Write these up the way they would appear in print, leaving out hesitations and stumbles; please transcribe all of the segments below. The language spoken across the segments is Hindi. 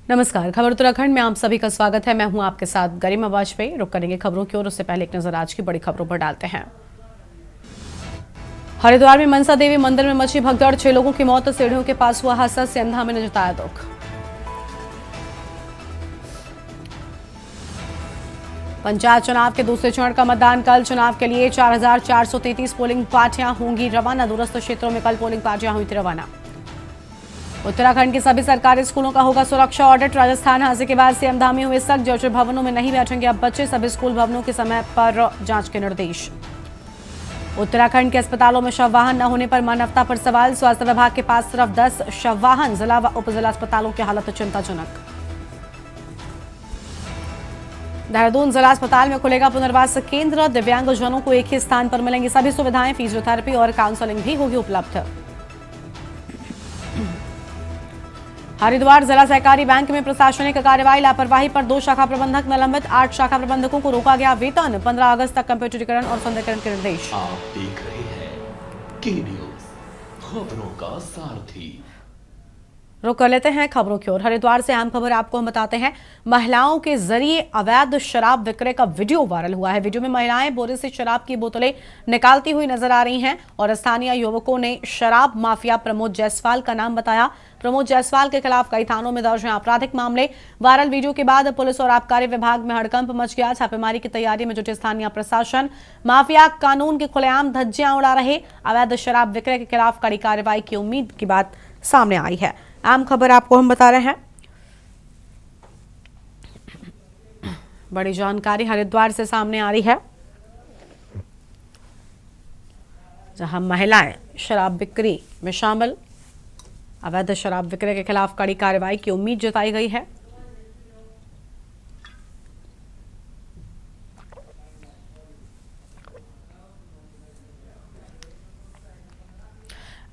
नमस्कार, खबर उत्तराखंड में आप सभी का स्वागत है। मैं हूं आपके साथ गरिमा वाजपेयी। रुक करेंगे खबरों की ओर, उससे पहले एक नजर आज की बड़ी खबरों पर डालते हैं। हरिद्वार में मनसा देवी मंदिर में मची भगदड़, 6 लोगों की मौत, सीढ़ियों के पास हुआ हादसा, सीएम धामी ने जताया दुख। पंचायत चुनाव के दूसरे चरण का मतदान कल, चुनाव के लिए 4,433 पोलिंग पार्टियां होंगी रवाना। दूरस्थ क्षेत्रों में कल पोलिंग पार्टियां हुई थी रवाना। उत्तराखंड के सभी सरकारी स्कूलों का होगा सुरक्षा ऑडिट। राजस्थान हादसे के बाद सीएम धामी हुए सख्त, जर्जर भवनों में नहीं बैठेंगे अब बच्चे, सभी स्कूल भवनों के समय पर जांच के निर्देश। उत्तराखंड के अस्पतालों में शव वाहन न होने पर मानवता पर सवाल, स्वास्थ्य विभाग के पास सिर्फ 10 शव वाहन, जिला व उपजिला अस्पतालों की हालत चिंताजनक। देहरादून जिला अस्पताल में खुलेगा पुनर्वास केंद्र, दिव्यांगजनों को एक ही स्थान पर मिलेंगी सभी सुविधाएं, फिजियोथेरेपी और काउंसलिंग भी होगी उपलब्ध। हरिद्वार जिला सहकारी बैंक में प्रशासनिक कार्रवाई, लापरवाही पर 2 शाखा प्रबंधक निलंबित, 8 शाखा प्रबंधकों को रोका गया वेतन, 15 अगस्त तक कंप्यूटरीकरण और सुंदरीकरण के निर्देश। आप देख रहे हैं के न्यूज़, खबरों का सारथी। रुक कर लेते हैं खबरों की ओर। हरिद्वार से अहम खबर आपको हम बताते हैं। महिलाओं के जरिए अवैध शराब विक्रय का वीडियो वायरल हुआ है। वीडियो में महिलाएं बोरे से शराब की बोतलें निकालती हुई नजर आ रही हैं और स्थानीय युवकों ने शराब माफिया प्रमोद जायसवाल का नाम बताया। प्रमोद जायसवाल के खिलाफ कई थानों में दर्ज हैं आपराधिक मामले। वायरल वीडियो के बाद पुलिस और आबकारी विभाग में हड़कंप मच गया। छापेमारी की तैयारी में जुटे स्थानीय प्रशासन, माफिया कानून के खुलेआम धज्जियां उड़ा रहे। अवैध शराब विक्रय के खिलाफ कड़ी कार्रवाई की उम्मीद की बात सामने आई है। आम खबर आपको हम बता रहे हैं। बड़ी जानकारी हरिद्वार से सामने आ रही है, जहां महिलाएं शराब बिक्री में शामिल। अवैध शराब विक्रय के खिलाफ कड़ी कार्रवाई की उम्मीद जताई गई है।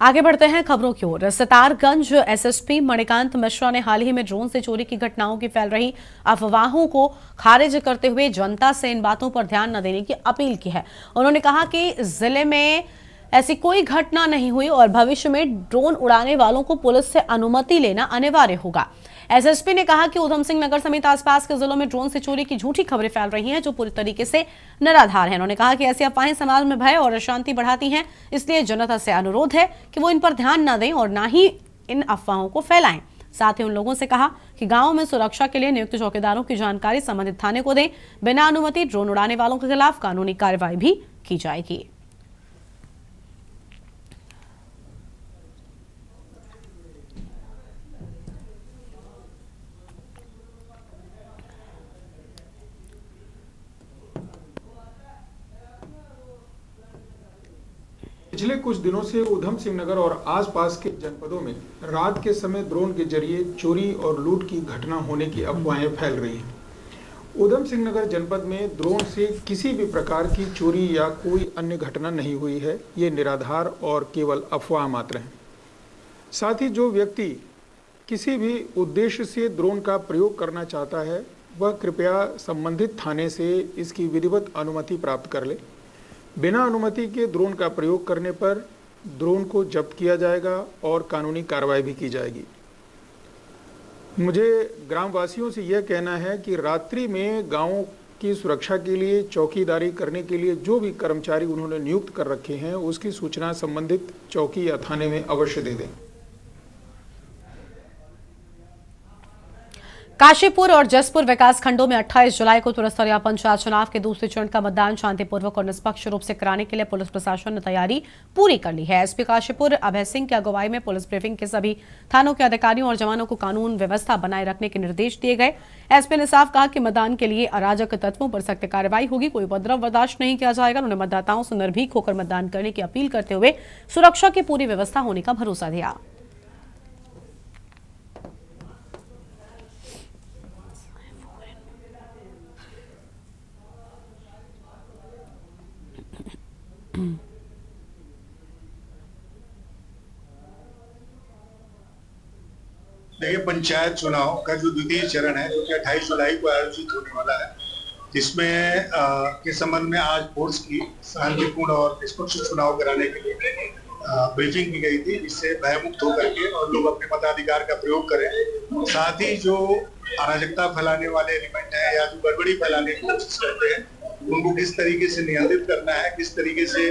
आगे बढ़ते हैं खबरों की ओर। सितारगंज एसएसपी मणिकांत मिश्रा ने हाल ही में ड्रोन से चोरी की घटनाओं की फैल रही अफवाहों को खारिज करते हुए जनता से इन बातों पर ध्यान न देने की अपील की है। उन्होंने कहा कि जिले में ऐसी कोई घटना नहीं हुई और भविष्य में ड्रोन उड़ाने वालों को पुलिस से अनुमति लेना अनिवार्य होगा। एसएसपी ने कहा कि उधम सिंह नगर समेत आसपास के जिलों में ड्रोन से चोरी की झूठी खबरें फैल रही हैं, जो पूरी तरीके से निराधार हैं। उन्होंने कहा कि ऐसी अफवाहें समाज में भय और अशांति बढ़ाती हैं, इसलिए जनता से अनुरोध है कि वो इन पर ध्यान न दें और न ही इन अफवाहों को फैलाएं। साथ ही उन लोगों से कहा कि गांवों में सुरक्षा के लिए नियुक्त चौकीदारों की जानकारी संबंधित थाने को दें। बिना अनुमति ड्रोन उड़ाने वालों के खिलाफ कानूनी कार्रवाई भी की जाएगी। पिछले कुछ दिनों से उधम सिंह नगर और आसपास के जनपदों में रात के समय ड्रोन के जरिए चोरी और लूट की घटना होने की अफवाहें फैल रही हैं। उधम सिंह नगर जनपद में ड्रोन से किसी भी प्रकार की चोरी या कोई अन्य घटना नहीं हुई है। ये निराधार और केवल अफवाह मात्र हैं। साथ ही जो व्यक्ति किसी भी उद्देश्य से ड्रोन का प्रयोग करना चाहता है, वह कृपया संबंधित थाने से इसकी विधिवत अनुमति प्राप्त कर ले। बिना अनुमति के ड्रोन का प्रयोग करने पर ड्रोन को जब्त किया जाएगा और कानूनी कार्रवाई भी की जाएगी। मुझे ग्रामवासियों से यह कहना है कि रात्रि में गांवों की सुरक्षा के लिए चौकीदारी करने के लिए जो भी कर्मचारी उन्होंने नियुक्त कर रखे हैं, उसकी सूचना संबंधित चौकी या थाने में अवश्य दे दें। काशीपुर और जसपुर विकास खंडों में 28 जुलाई को त्रिस्तरीय पंचायत चुनाव के दूसरे चरण का मतदान शांतिपूर्वक और निष्पक्ष रूप से कराने के लिए पुलिस प्रशासन ने तैयारी पूरी कर ली है। एसपी काशीपुर अभय सिंह की अगुवाई में पुलिस ब्रीफिंग के सभी थानों के अधिकारियों और जवानों को कानून व्यवस्था बनाए रखने के निर्देश दिए गए। एसपी ने साफ कहा कि मतदान के लिए अराजक तत्वों पर सख्त कार्रवाई होगी, कोई उपद्रव बर्दाश्त नहीं किया जाएगा। उन्होंने मतदाताओं से निर्भीक होकर मतदान करने की अपील करते हुए सुरक्षा की पूरी व्यवस्था होने का भरोसा दिया। देखिए, पंचायत चुनाव का जो द्वितीय चरण है, जो कि 28 जुलाई को आयोजित होने वाला है, जिसमें के संबंध में आज फोर्स की शांतिपूर्ण और निष्पक्ष चुनाव कराने के लिए ब्रीफिंग की गई थी, जिससे भयमुक्त होकर के और लोग अपने मताधिकार का प्रयोग करें। साथ ही जो अराजकता फैलाने वाले एलिमेंट हैं या जो गड़बड़ी फैलाने की कोशिश करते हैं उनको किस तरीके से नियंत्रित करना है, किस तरीके से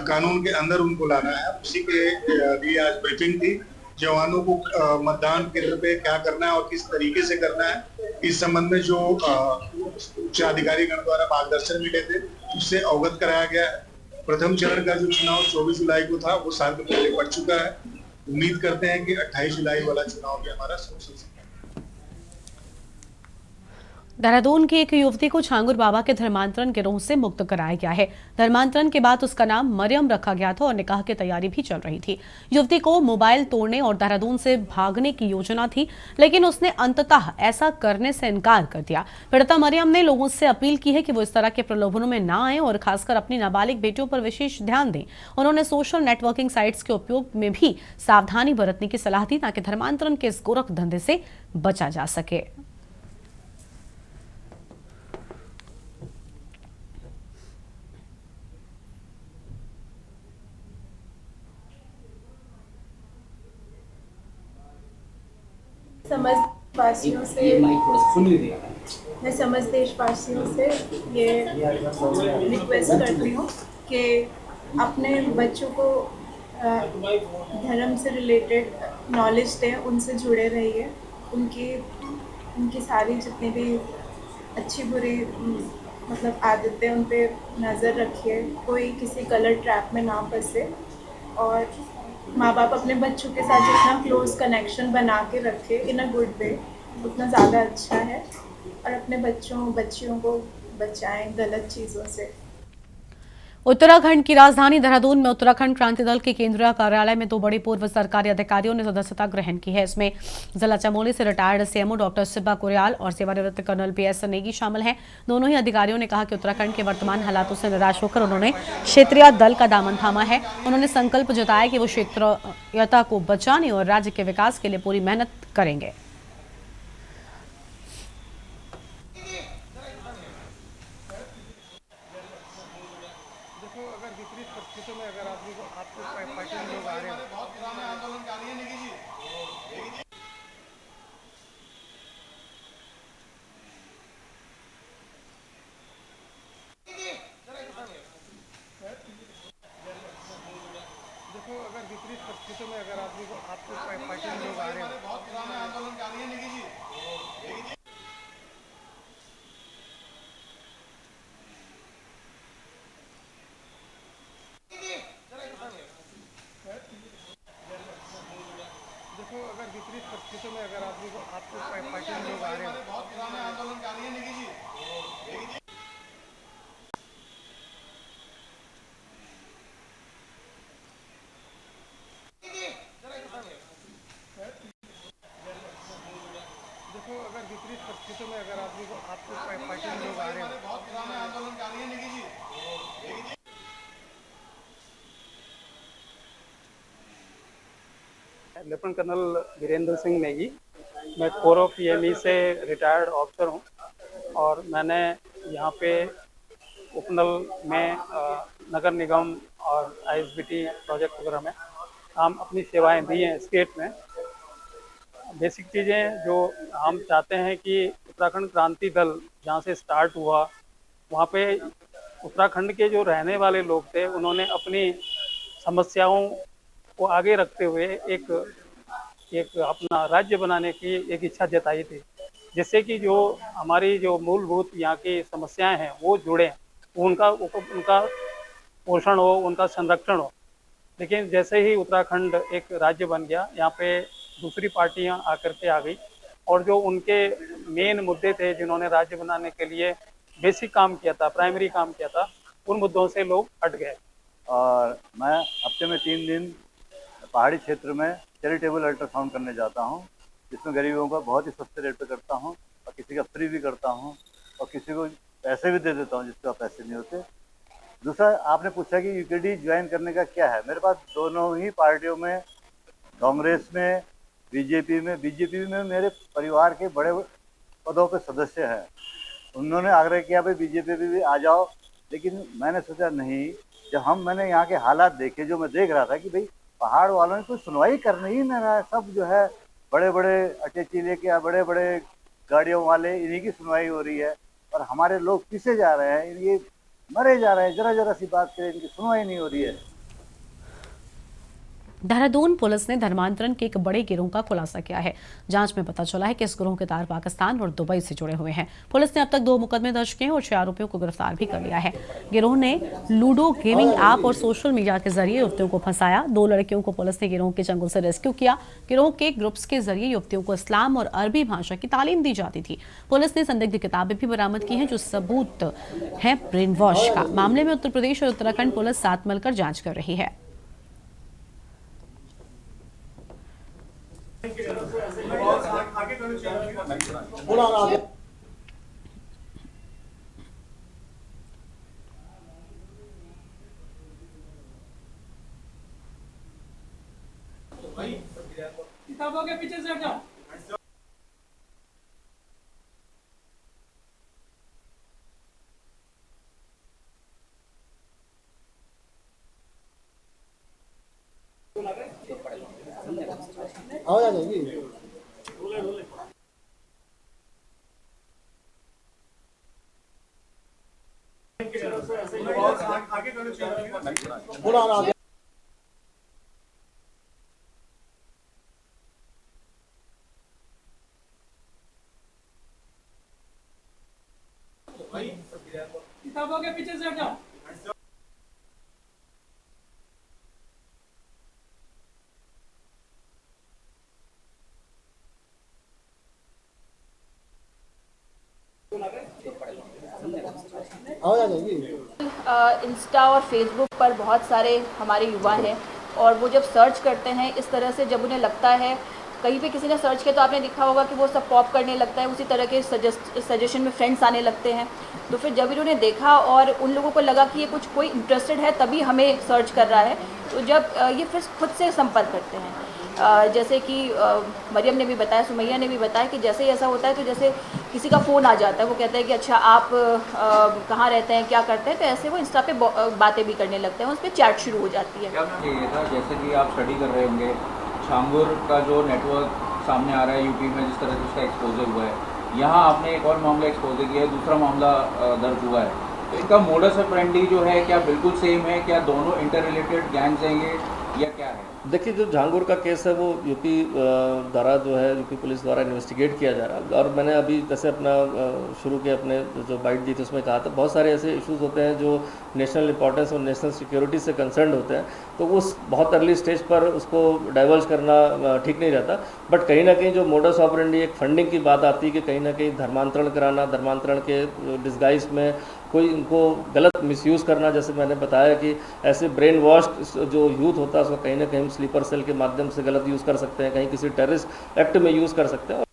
कानून के अंदर उनको लाना है, उसी के लिए आज ब्रीफिंग थी। जवानों को मतदान केंद्र पे क्या करना है और किस तरीके से करना है, इस संबंध में जो उच्च अधिकारीगण द्वारा मार्गदर्शन मिले थे उससे अवगत कराया गया है। प्रथम चरण का जो चुनाव 24 जुलाई को था वो साल पहले पड़ चुका है। उम्मीद करते हैं कि 28 जुलाई वाला चुनाव भी हमारा सुरक्षित है। देहरादून की एक युवती को छांगुर बाबा के धर्मांतरण गिरोह से मुक्त कराया गया है। धर्मांतरण के बाद उसका नाम मरियम रखा गया था और निकाह की तैयारी भी चल रही थी। युवती को मोबाइल तोड़ने और देहरादून से भागने की योजना थी, लेकिन उसने अंततः ऐसा करने से इनकार कर दिया। पीड़िता मरियम ने लोगों से अपील की है कि वो इस तरह के प्रलोभनों में ना आए और खासकर अपनी नाबालिग बेटियों पर विशेष ध्यान दें। उन्होंने सोशल नेटवर्किंग साइट्स के उपयोग में भी सावधानी बरतने की सलाह दी ताकि धर्मांतरण के इस गोरख धंधे से बचा जा सके। समस्त देशवासियों से ये रिक्वेस्ट करती हूँ कि अपने बच्चों को धर्म से रिलेटेड नॉलेज दें, उनसे जुड़े रहिए, उनकी सारी जितनी भी अच्छी बुरी मतलब आदतें उन पे नज़र रखिए, कोई किसी गलत ट्रैप में ना फंसे और माँ बाप अपने बच्चों के साथ जितना क्लोज कनेक्शन बना के रखे इन अ गुड वे उतना ज़्यादा अच्छा है और अपने बच्चियों को बचाएं गलत चीज़ों से। उत्तराखंड की राजधानी देहरादून में उत्तराखंड क्रांति दल के केंद्रीय कार्यालय में 2 बड़े पूर्व सरकारी अधिकारियों ने सदस्यता ग्रहण की है। इसमें जिला चमोली से रिटायर्ड सीएमओ डॉक्टर सिब्बा कुरियाल और सेवानिवृत्त कर्नल PS नेगी शामिल हैं। दोनों ही अधिकारियों ने कहा कि उत्तराखंड के वर्तमान हालातों से निराश होकर उन्होंने क्षेत्रीय दल का दामन थामा है। उन्होंने संकल्प जताया कि वो क्षेत्रीयता को बचाने और राज्य के विकास के लिए पूरी मेहनत करेंगे। अगर विपरीत परिस्थितियों में अगर आपको पार्टी में लोग आ रहे हैं, बहुत पुराने आंदोलन का नहीं है नेगी जी। देखो अगर विपरीत परिस्थितियों में अगर आपको पार्टी में लोग आ रहे हैं, बहुत पुराने आंदोलन का नहीं है नेगी जी। देखो अगर विपरीत परिस्थितियों में अगर आपको पार्टी में लोग आ रहे हैं, बहुत पुराने आंदोलन का नहीं है नेगी जी। देखो अगर विपरीत परिस्थितियों में अगर आपको पार्टी में लोग आ रहे हैं, बहुत पुराने आंदोलन का नहीं है नेगी जी। लेफ्टिनेंट कर्नल वीरेंद्र सिंह नेगी, मैं कोर ऑफ EME से रिटायर्ड ऑफिसर हूं और मैंने यहाँ पे उपनल में नगर निगम और ISBT प्रोजेक्ट वगैरह में हम अपनी सेवाएं दी हैं स्टेट में। बेसिक चीज़ें जो हम चाहते हैं कि उत्तराखंड क्रांति दल जहाँ से स्टार्ट हुआ वहाँ पे उत्तराखंड के जो रहने वाले लोग थे उन्होंने अपनी समस्याओं को आगे रखते हुए एक अपना राज्य बनाने की एक इच्छा जताई थी, जिससे कि जो हमारी जो मूलभूत यहाँ की समस्याएं हैं वो जुड़े, उनका पोषण हो, उनका संरक्षण हो। लेकिन जैसे ही उत्तराखंड एक राज्य बन गया, यहाँ पे दूसरी पार्टियां आकर के आ गई और जो उनके मेन मुद्दे थे जिन्होंने राज्य बनाने के लिए बेसिक काम किया था, प्राइमरी काम किया था, उन मुद्दों से लोग हट गए। और मैं हफ्ते में 3 दिन पहाड़ी क्षेत्र में चैरिटेबल अल्ट्रासाउंड करने जाता हूं, जिसमें गरीबों का बहुत ही सस्ते रेट पे करता हूं और किसी का फ्री भी करता हूं और किसी को पैसे भी दे देता हूं जिसका पैसे नहीं होते। दूसरा, आपने पूछा कि UKD ज्वाइन करने का क्या है। मेरे पास दोनों ही पार्टियों में, कांग्रेस में, बीजेपी में मेरे परिवार के बड़े पदों पे सदस्य हैं। उन्होंने आग्रह किया भाई बीजेपी भी आ जाओ, लेकिन मैंने सोचा नहीं। जब मैंने यहाँ के हालात देखे, जो मैं देख रहा था कि भाई पहाड़ वालों ने कोई सुनवाई करनी ही नहीं रहा है, सब जो है बड़े बड़े अटैची लेके या बड़े बड़े गाड़ियों वाले, इन्हीं की सुनवाई हो रही है और हमारे लोग पीछे जा रहे हैं, ये मरे जा रहे हैं। जरा जरा सी बात करें इनकी सुनवाई नहीं हो रही है। देहरादून पुलिस ने धर्मांतरण के एक बड़े गिरोह का खुलासा किया है। जांच में पता चला है कि इस गिरोह के तार पाकिस्तान और दुबई से जुड़े हुए हैं। पुलिस ने अब तक 2 मुकदमे दर्ज किए और 6 आरोपियों को गिरफ्तार भी कर लिया है। गिरोह ने लूडो गेमिंग ऐप और सोशल मीडिया के जरिए युवतियों को फंसाया। 2 लड़कियों को पुलिस ने गिरोह के चंगुल से रेस्क्यू किया। गिरोह के ग्रुप्स के जरिए युवतियों को इस्लाम और अरबी भाषा की तालीम दी जाती थी। पुलिस ने संदिग्ध किताबें भी बरामद की हैं जो सबूत है ब्रेन वॉश का। मामले में उत्तर प्रदेश और उत्तराखंड पुलिस साथ मिलकर जांच कर रही है। किताबों के पीछे से हट जाओ। आ जाएगी। किताबों के पीछे से हट जाओ। इंस्टा और फेसबुक पर बहुत सारे हमारे युवा हैं और वो जब सर्च करते हैं इस तरह से, जब उन्हें लगता है कहीं पे किसी ने सर्च किया तो आपने देखा होगा कि वो सब पॉप करने लगता है, उसी तरह के सजेशन में फ्रेंड्स आने लगते हैं। तो फिर जब इन्होंने देखा और उन लोगों को लगा कि ये कुछ कोई इंटरेस्टेड है तभी हमें सर्च कर रहा है, तो जब ये फिर खुद से संपर्क करते हैं। जैसे कि मरियम ने भी बताया, सुमैया ने भी बताया कि जैसे ही ऐसा होता है तो जैसे किसी का फ़ोन आ जाता है, वो कहता है कि अच्छा आप कहाँ रहते हैं, क्या करते हैं, तो ऐसे वो इंस्टा पे बातें भी करने लगते हैं, उस पर चैट शुरू हो जाती है। ये था जैसे कि आप स्टडी कर रहे होंगे, छांगुर का जो नेटवर्क सामने आ रहा है यूपी में, जिस तरह से उसका एक्सपोजर हुआ है, यहाँ आपने एक और मामला एक्सपोजर किया है, दूसरा मामला दर्ज हुआ है। तो इनका मोडस ऑपरेंडी जो है क्या बिल्कुल सेम है, क्या दोनों इंटर रिलेटेड गैंग्स हैं ये, या क्या है? देखिए, जो झांगुर का केस है वो यूपी द्वारा जो है यूपी पुलिस द्वारा इन्वेस्टिगेट किया जा रहा है। और मैंने अभी जैसे अपना शुरू के अपने जो बाइट दी थी उसमें कहा था बहुत सारे ऐसे इश्यूज होते हैं जो नेशनल इंपॉर्टेंस और नेशनल सिक्योरिटी से कंसर्न होते हैं, तो उस बहुत अर्ली स्टेज पर उसको डाइवर्ज करना ठीक नहीं रहता। बट कहीं ना कहीं जो मोडस ऑपरेंडी एक फंडिंग की बात आती है कि कहीं ना कहीं धर्मांतरण कराना, धर्मांतरण के डिस्गाइज में कोई इनको गलत मिसयूज़ करना, जैसे मैंने बताया कि ऐसे ब्रेन वॉश जो यूथ होता है उसको कहीं ना कहीं स्लीपर सेल के माध्यम से गलत यूज़ कर सकते हैं, कहीं किसी टेररिस्ट एक्ट में यूज़ कर सकते हैं।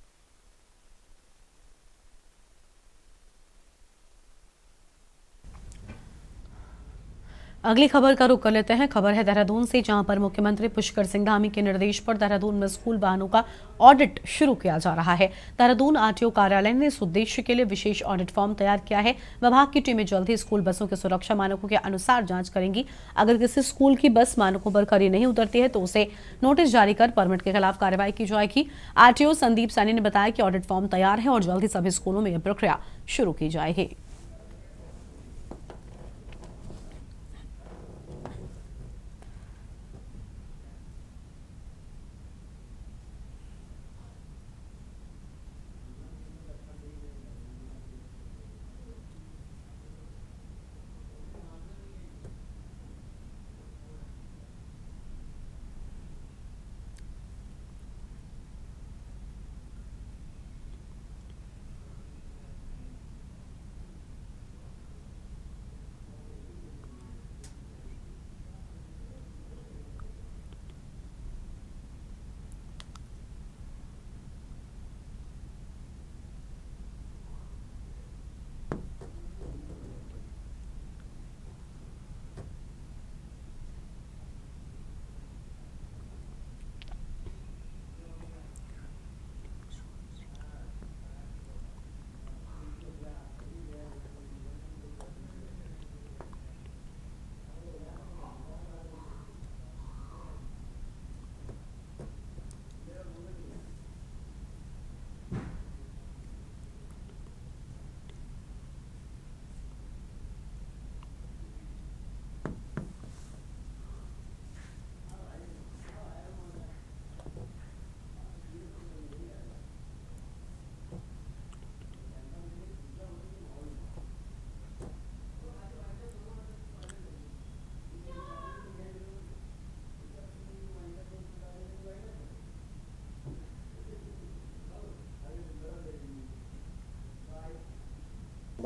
अगली खबर का रुख कर लेते हैं। खबर है देहरादून से, जहां पर मुख्यमंत्री पुष्कर सिंह धामी के निर्देश पर देहरादून में स्कूल वाहनों का ऑडिट शुरू किया जा रहा है। देहरादून आरटीओ कार्यालय ने इस उद्देश्य के लिए विशेष ऑडिट फॉर्म तैयार किया है। विभाग की टीमें जल्द ही स्कूल बसों के सुरक्षा मानकों के अनुसार जांच करेंगी। अगर किसी स्कूल की बस मानकों पर खरी नहीं उतरती है तो उसे नोटिस जारी कर परमिट के खिलाफ कार्रवाई की जाएगी। आरटीओ संदीप सैनी ने बताया कि ऑडिट फॉर्म तैयार है और जल्द ही सभी स्कूलों में यह प्रक्रिया शुरू की जाएगी।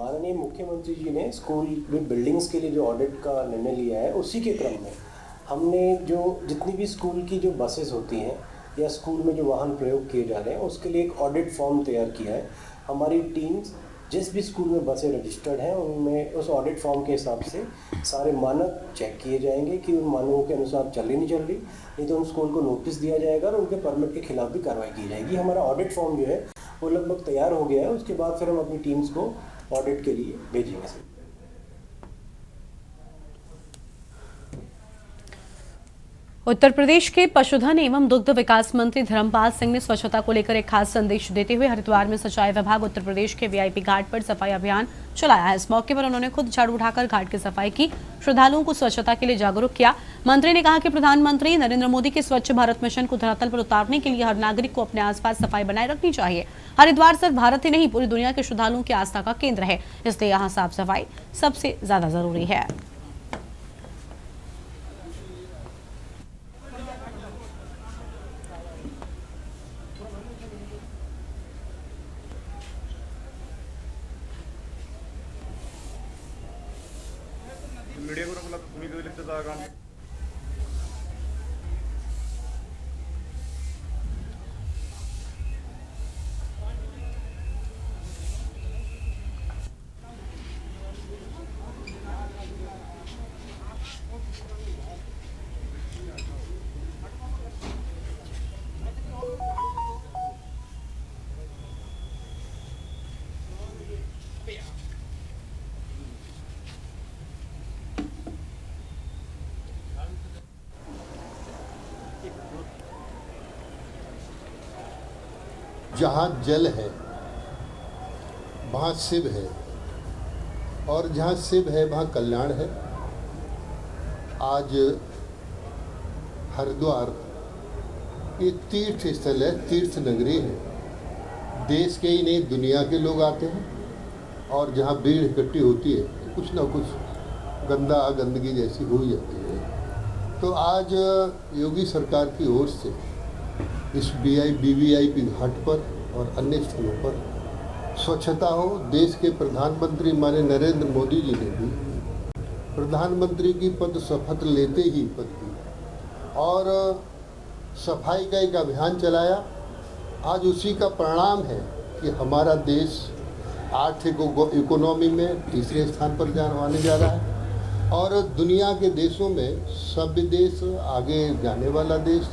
माननीय मुख्यमंत्री जी ने स्कूल में बिल्डिंग्स के लिए जो ऑडिट का निर्णय लिया है, उसी के क्रम में हमने जो जितनी भी स्कूल की जो बसेस होती हैं या स्कूल में जो वाहन प्रयोग किए जा रहे हैं, उसके लिए एक ऑडिट फॉर्म तैयार किया है। हमारी टीम्स जिस भी स्कूल में बसें रजिस्टर्ड हैं उनमें उस ऑडिट फॉर्म के हिसाब से सारे मानक चेक किए जाएंगे कि उन मानकों के अनुसार चल रही नहीं चल रही, नहीं तो उन स्कूल को नोटिस दिया जाएगा और उनके परमिट के खिलाफ भी कार्रवाई की जाएगी। हमारा ऑडिट फॉर्म जो है वो लगभग तैयार हो गया है। उसके बाद फिर हम अपनी टीम्स को ऑडिट के लिए भेजेंगे। उत्तर प्रदेश के पशुधन एवं दुग्ध विकास मंत्री धर्मपाल सिंह ने स्वच्छता को लेकर एक खास संदेश देते हुए हरिद्वार में सिंचाई विभाग उत्तर प्रदेश के वीआईपी घाट पर सफाई अभियान चलाया है। इस मौके पर उन्होंने खुद झाड़ू उठाकर घाट की सफाई की, श्रद्धालुओं को स्वच्छता के लिए जागरूक किया। मंत्री ने कहा कि प्रधानमंत्री नरेंद्र मोदी के स्वच्छ भारत मिशन को धरातल पर उतारने के लिए हर नागरिक को अपने आसपास सफाई बनाए रखनी चाहिए। हरिद्वार सिर्फ भारत ही नहीं पूरी दुनिया के श्रद्धालुओं की आस्था का केंद्र है, इसलिए यहाँ साफ सफाई सबसे ज्यादा जरूरी है। जहाँ जल है वहाँ शिव है, और जहाँ शिव है वहाँ कल्याण है। आज हरिद्वार ये तीर्थ स्थल है, तीर्थ नगरी है। देश के ही नहीं दुनिया के लोग आते हैं, और जहाँ भीड़ इकट्ठी होती है तो कुछ ना कुछ गंदगी जैसी हो जाती है। तो आज योगी सरकार की ओर से इस वीवीआईपी घाट पर और अन्य स्थलों पर स्वच्छता हो। देश के प्रधानमंत्री माननीय नरेंद्र मोदी जी ने भी प्रधानमंत्री की पद शपथ लेते ही और सफाई का एक अभियान चलाया। आज उसी का परिणाम है कि हमारा देश आर्थिक इकोनॉमी में तीसरे स्थान पर आने जा रहा है, और दुनिया के देशों में सभ्य देश, आगे जाने वाला देश।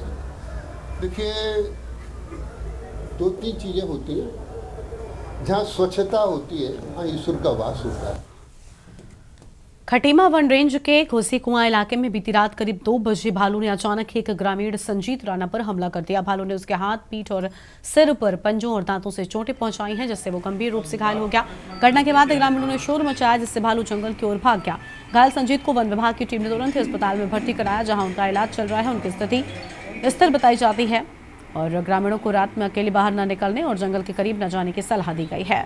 देखिए, दो तीन चीज़ें होती हैं। जहाँ स्वच्छता होती है वहाँ ईश्वर का वास होता है। खटीमा वन रेंज के घोसी कुआं इलाके में बीती रात करीब 2 बजे भालू ने अचानक एक ग्रामीण संजीत राणा पर हमला कर दिया। भालू ने उसके हाथ, पीठ और सिर पर पंजों और दांतों से चोटें पहुंचाई हैं, जिससे वो गंभीर रूप से घायल हो गया। घटना के बाद ग्रामीणों ने शोर मचाया, जिससे भालू जंगल की ओर भाग गया। घायल संजीत को वन विभाग की टीम ने तुरंत ही अस्पताल में भर्ती कराया, जहाँ उनका इलाज चल रहा है। उनकी स्थिति स्थिर बताई जाती है और ग्रामीणों को रात में अकेले बाहर न निकलने और जंगल के करीब न जाने की सलाह दी गई है।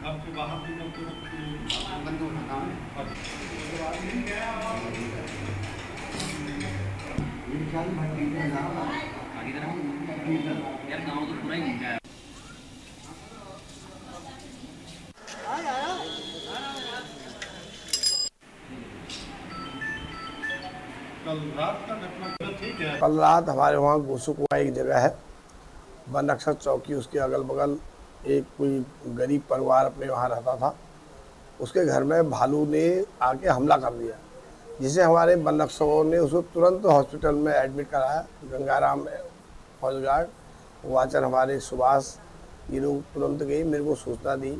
आपको बाहर बंद होना यार गाँव तो पूरा ही घूम गया। कल रात हमारे वहाँ घोसी कुआं एक जगह है, वन रक्षक चौकी, उसके अगल बगल एक कोई गरीब परिवार अपने वहाँ रहता था। उसके घर में भालू ने आके हमला कर दिया, जिसे हमारे वन रक्षकों ने उसको तुरंत हॉस्पिटल में एडमिट कराया। गंगाराम फॉरेस्ट गार्ड, वाचर हमारे सुभाष, ये लोग तुरंत गई, मेरे को सूचना दी,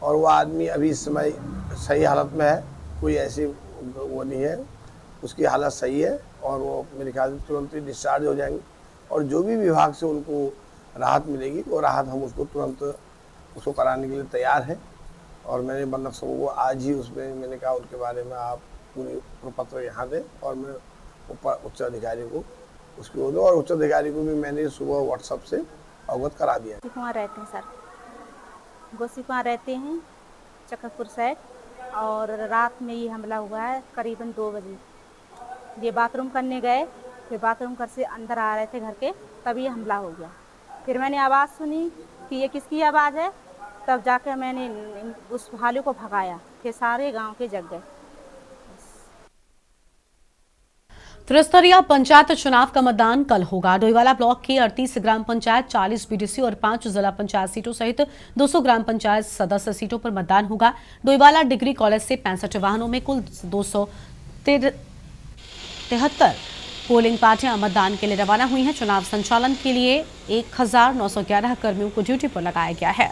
और वो आदमी अभी इस समय सही हालत में है, कोई ऐसी वो नहीं है, उसकी हालत सही है और वो मेरे ख्याल से तुरंत ही डिस्चार्ज हो जाएंगे। और जो भी विभाग से उनको राहत मिलेगी वो राहत हम उसको तुरंत उसको कराने के लिए तैयार हैं। और मैंने वन रक्षकों को आज ही उसमें मैंने कहा उनके बारे में आप पूरी प्रपत्र यहाँ दें, और मैं ऊपर उच्च अधिकारी को उसकी हो और उच्च अधिकारी को भी मैंने सुबह व्हाट्सएप से अवगत करा दिया। वहाँ रहते हैं सर, गोसीकुआ रहते हैं चक्रपुर साइड, और रात में ये हमला हुआ है करीबन 2 बजे। ये बाथरूम करने गए, फिर बाथरूम कर से अंदर आ रहे थे घर के, तभी हमला हो गया। फिर मैंने आवाज़ सुनी कि ये किसकी आवाज़ है, तब जाकर मैंने उस भालू को भगाया, फिर सारे गांव के जग गए। त्रिस्तरीय पंचायत चुनाव का मतदान कल होगा। डोईवाला ब्लॉक की 38 ग्राम पंचायत, 40 बीडीसी और 5 जिला पंचायत सीटों सहित 200 ग्राम पंचायत सदस्य सीटों पर मतदान होगा। डोईवाला डिग्री कॉलेज से 65 वाहनों में कुल 273 पोलिंग पार्टियां मतदान के लिए रवाना हुई हैं। चुनाव संचालन के लिए 1911 कर्मियों को ड्यूटी पर लगाया गया है।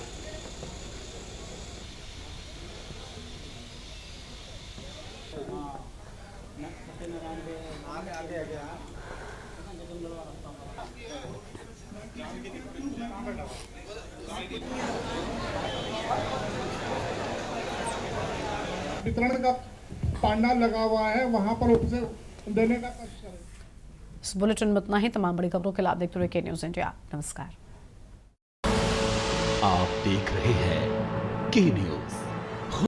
वितरण का पांडाल लगा हुआ है, वहां पर उसे देने का कष्ट करें। इस बुलेटिन में इतना ही। तमाम बड़ी खबरों के लिए आप देखते रहिए के न्यूज़ इंडिया। नमस्कार। आप देख रहे हैं के न्यूज़।